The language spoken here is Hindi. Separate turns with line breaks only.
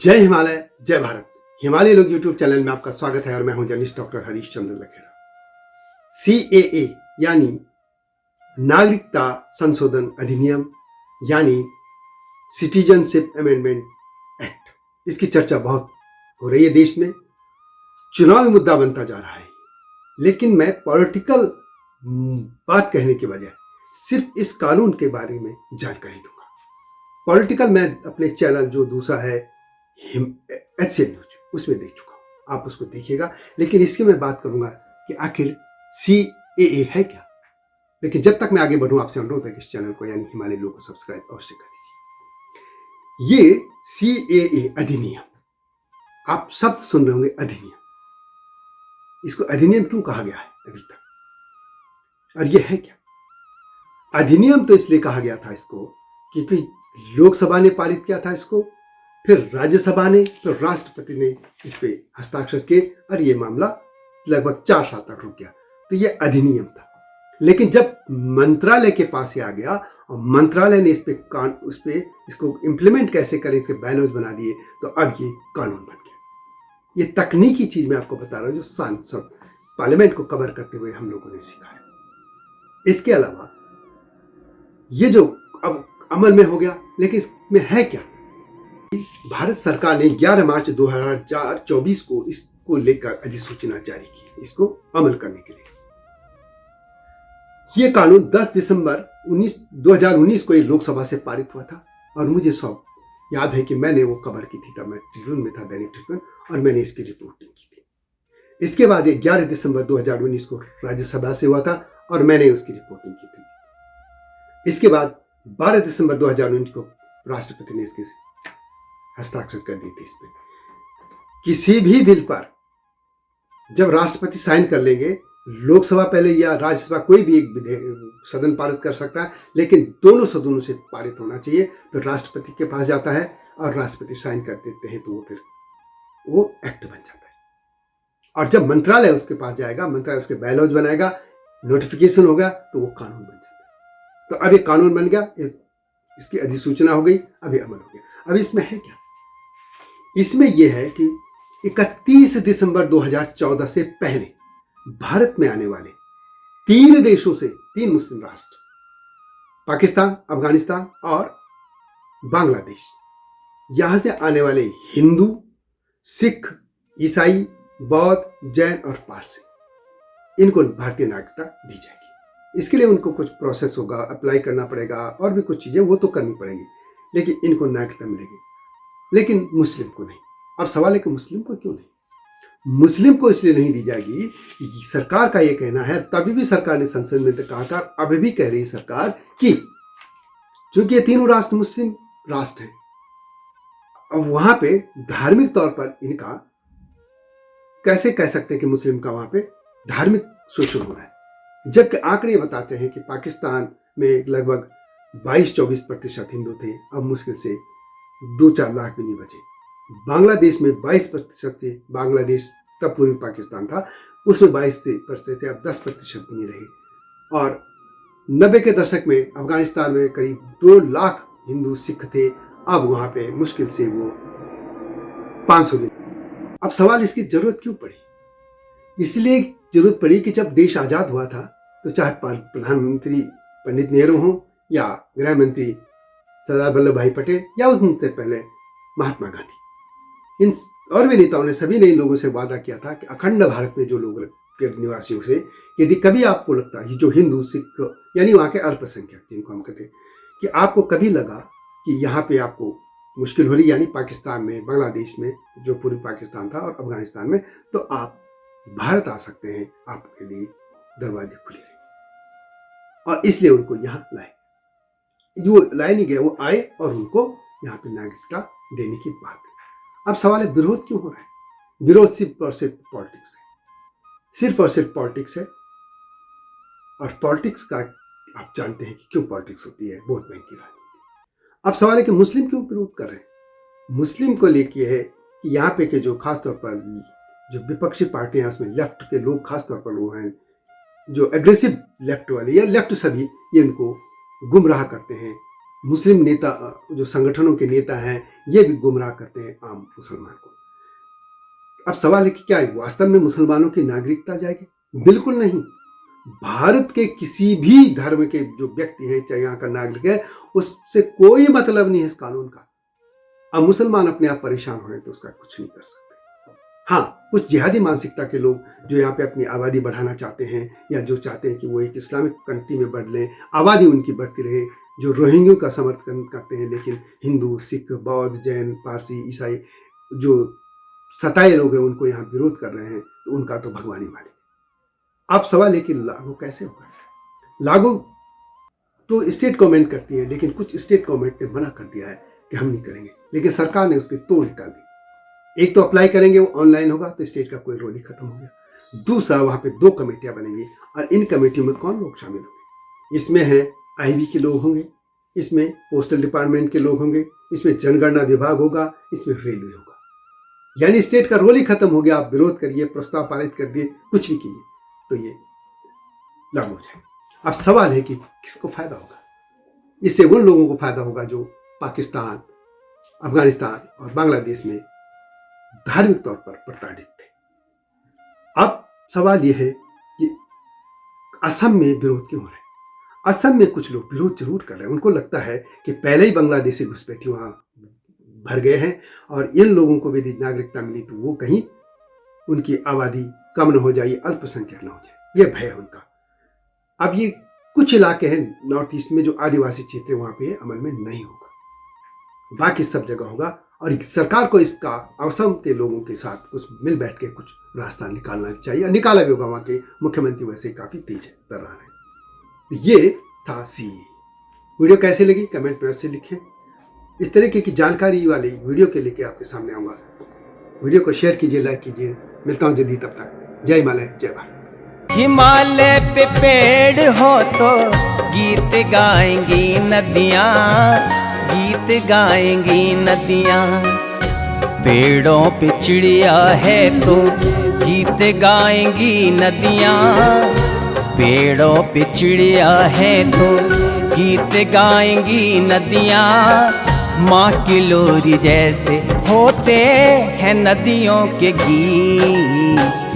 जय हिमालय, जय भारत। हिमालय लोग यूट्यूब चैनल में आपका स्वागत है और मैं हूं journalist doctor Harish Chandra Lakhera. CAA यानी नागरिकता संशोधन अधिनियम यानी सिटीजनशिप अमेंडमेंट एक्ट, इसकी चर्चा बहुत हो रही है देश में। चुनावी मुद्दा बनता जा रहा है, लेकिन मैं पॉलिटिकल बात कहने के बजाय सिर्फ इस कानून के बारे में जानकारी दूंगा। पॉलिटिकल मैं अपने चैनल जो दूसरा है HCN न्यूज, उसमें देख चुका हूं, आप उसको देखिएगा। लेकिन इसकी मैं बात करूंगा कि आखिर CAA है क्या। लेकिन जब तक मैं आगे बढ़ूं, आपसे अनुरोध है कि इस चैनल को यानी हिमालय लोग को सब्सक्राइब अवश्य कर दीजिए। ये CAA अधिनियम, आप शब्द सुन रहे होंगे अधिनियम। इसको अधिनियम क्यों कहा गया है अभी तक, और ये है क्या? अधिनियम तो इसलिए कहा गया था इसको क्योंकि लोकसभा ने पारित किया था इसको, फिर राज्यसभा ने, फिर राष्ट्रपति ने इस पे हस्ताक्षर किए और ये मामला लगभग 4 साल तक रुक गया। तो ये अधिनियम था। लेकिन जब मंत्रालय के पास ये आ गया और मंत्रालय ने उस पे इसको इम्प्लीमेंट कैसे करें, इसके बैनर्स बना दिए, तो अब ये कानून बन गया। ये तकनीकी चीज मैं आपको बता रहा हूं जो सांसद पार्लियामेंट को कवर करते हुए हम लोगों ने सीखा है। इसके अलावा ये जो अब अमल में हो गया, लेकिन इसमें है क्या? भारत सरकार ने 11 मार्च 2024 को इसको लेकर अधिसूचना जारी की, इसको अमल करने के लिए। यह कानून 10 दिसंबर 2019 को लोकसभा से पारित हुआ था और मुझे सब याद है कि मैंने वो कवर की थी, तब मैं ट्रिब्यून में था, दैनिक ट्रिब्यून, और मैंने इसकी रिपोर्टिंग की थी। इसके बाद 11 दिसंबर 2019 को राज्यसभा से हुआ था और मैंने उसकी रिपोर्टिंग की थी। इसके बाद 12 दिसंबर 2019 को राष्ट्रपति ने इसके हस्ताक्षर कर दिए थे। इस पे किसी भी बिल पर जब राष्ट्रपति साइन कर लेंगे, लोकसभा पहले या राज्यसभा कोई भी एक सदन पारित कर सकता है, लेकिन दोनों सदनों से पारित होना चाहिए। फिर राष्ट्रपति के पास जाता है और राष्ट्रपति साइन कर देते हैं, तो वो एक्ट बन जाता है। और जब मंत्रालय उसके पास जाएगा, मंत्रालय उसके बायलॉज बनाएगा, नोटिफिकेशन होगा, तो वो कानून बन जाता है। तो अब ये कानून बन गया, इसकी अधिसूचना हो गई, अभी अमल हो गया। अब इसमें है क्या? इसमें यह है कि 31 दिसंबर 2014 से पहले भारत में आने वाले 3 देशों से, 3 मुस्लिम राष्ट्र, पाकिस्तान, अफगानिस्तान और बांग्लादेश, यहां से आने वाले हिंदू, सिख, ईसाई, बौद्ध, जैन और पारसी, इनको भारतीय नागरिकता दी जाएगी। इसके लिए उनको कुछ प्रोसेस होगा, अप्लाई करना पड़ेगा और भी कुछ चीजें वो तो करनी पड़ेगी, लेकिन इनको नागरिकता मिलेगी, लेकिन मुस्लिम को नहीं। अब सवाल है कि मुस्लिम को क्यों नहीं? मुस्लिम को इसलिए नहीं दी जाएगी, सरकार का यह कहना है, तभी भी सरकार ने संसद में कहा था, अभी भी कह रही सरकार कि चूंकि ये तीनों राष्ट्र मुस्लिम राष्ट्र हैं, अब वहां पे धार्मिक तौर पर इनका कैसे कह सकते हैं कि मुस्लिम का वहां पे धार्मिक शोषण हो रहा है, जबकि आंकड़े बताते हैं कि पाकिस्तान में लगभग 22-24% हिंदू थे, अब मुश्किल से 2-4 लाख भी नहीं बचे। बांग्लादेश में 22% थे, बांग्लादेश तब पूर्वी पाकिस्तान था, उसमें 22% थे, अब 10% भी नहीं रहे। और 90 के दशक में अफगानिस्तान में करीब 2 लाख हिंदू सिख थे, अब वहां पे मुश्किल से वो 500 भी। अब सवाल, इसकी जरूरत क्यों पड़ी? इसलिए जरूरत पड़ी कि जब देश आजाद हुआ था, तो चाहे प्रधानमंत्री पंडित नेहरू हों या गृह मंत्री सरदार वल्लभ भाई पटेल या उससे पहले महात्मा गांधी, इन और भी नेताओं ने, सभी ने इन लोगों से वादा किया था कि अखंड भारत में जो लोग के निवासियों से, यदि कभी आपको लगता है, जो हिंदू, सिख यानी वहाँ के अल्पसंख्यक जिनको हम कहते हैं, कि आपको कभी लगा कि यहाँ पे आपको मुश्किल हो रही, यानी पाकिस्तान में, बांग्लादेश में, जो पूर्वी पाकिस्तान था, और अफगानिस्तान में, तो आप भारत आ सकते हैं, आपके लिए दरवाजे खुले रहे। और इसलिए उनको यहाँ लाए। जो लाए नहीं गए, वो आए और उनको यहाँ पे नागरिकता देने की बात है। अब सवाल है, विरोध क्यों हो रहा है? विरोध सिर्फ और सिर्फ पॉलिटिक्स है, सिर्फ और सिर्फ पॉलिटिक्स है। और पॉलिटिक्स का आप जानते हैं कि क्यों पॉलिटिक्स होती है, वोट बैंक की राजनीति। अब सवाल है कि मुस्लिम क्यों विरोध कर रहे हैं? मुस्लिम को लेके है कि यहाँ पे के जो खासतौर पर जो विपक्षी पार्टियां, उसमें लेफ्ट के लोग खासतौर पर वो हैं जो एग्रेसिव लेफ्ट वाले या लेफ्ट सभी, ये उनको गुमराह करते हैं मुस्लिम नेता जो संगठनों के नेता हैं ये भी गुमराह करते हैं आम मुसलमान को। अब सवाल है कि क्या वास्तव में मुसलमानों की नागरिकता जाएगी? बिल्कुल नहीं। भारत के किसी भी धर्म के जो व्यक्ति हैं, चाहे यहाँ का नागरिक है, उससे कोई मतलब नहीं है इस कानून का। अब मुसलमान अपने आप परेशान हो रहे हैं तो उसका कुछ नहीं कर सकते। हाँ, कुछ जिहादी मानसिकता के लोग जो यहाँ पे अपनी आबादी बढ़ाना चाहते हैं या जो चाहते हैं कि वो एक इस्लामिक कंट्री में बढ़ लें, आबादी उनकी बढ़ती रहे, जो रोहिंग्यों का समर्थन करते हैं, लेकिन हिंदू, सिख, बौद्ध, जैन, पारसी, ईसाई जो सताए लोग हैं उनको यहाँ विरोध कर रहे हैं, तो उनका तो भगवान ही माने। अब सवाल है कि लागू कैसे होगा? लागू तो स्टेट गवर्नमेंट करती है, लेकिन कुछ स्टेट गवर्नमेंट ने मना कर दिया है कि हम नहीं करेंगे, लेकिन सरकार ने उसकी तोड़ निकाल दी। एक तो अप्लाई करेंगे, वो ऑनलाइन होगा तो स्टेट का कोई रोल ही खत्म हो गया। दूसरा, वहां पे 2 कमेटियां बनेंगी और इन कमेटियों में कौन लोग शामिल होंगे? इसमें है आईबी के लोग होंगे, इसमें पोस्टल डिपार्टमेंट के लोग होंगे, इसमें जनगणना विभाग होगा, इसमें रेलवे होगा। यानी स्टेट का रोल ही खत्म हो गया। आप विरोध करिए, प्रस्ताव पारित कर दिए, कुछ भी कीजिए तो ये लागू हो जाए। अब सवाल है कि किसको फायदा होगा? इससे उन लोगों को फायदा होगा जो पाकिस्तान, अफगानिस्तान और बांग्लादेश में धार्मिक तौर पर प्रताड़ित थे। अब सवाल यह है कि असम में विरोध क्यों हो रहा है? असम में कुछ लोग विरोध जरूर कर रहे हैं। उनको लगता है कि पहले ही बांग्लादेशी घुसपैठी वहां भर गए हैं और इन लोगों को यदि नागरिकता मिली तो वो कहीं उनकी आबादी कम न हो जाए, अल्पसंख्यक न हो जाए, ये भय है उनका। अब ये कुछ इलाके हैं नॉर्थ ईस्ट में जो आदिवासी क्षेत्र वहां पे अमल में नहीं होगा, बाकी सब जगह होगा। और सरकार को इसका असम के लोगों के साथ कुछ मिल बैठ के कुछ रास्ता निकालना चाहिए, और निकाला भी होगा। वहां के मुख्यमंत्री वैसे काफी तेज है, तर रहा है। तो ये था सी। वीडियो कैसे लगी कमेंट में ऐसे लिखें। इस तरीके की जानकारी वाली वीडियो के लेके आपके सामने आऊंगा। वीडियो को शेयर कीजिए, लाइक कीजिए। मिलता हूं जल्दी, तब तक जय हिमालय, जय भारत।
हिमालय पे पेड़ हो तो गीत गाएंगी नदियाँ, गीत गाएंगी नदियाँ। पेड़ों पे चिड़िया है तो गीत गाएंगी नदियाँ, पेड़ों पे चिड़िया है तो गीत गाएंगी नदियाँ। माँ की लोरी जैसे होते हैं नदियों के गीत।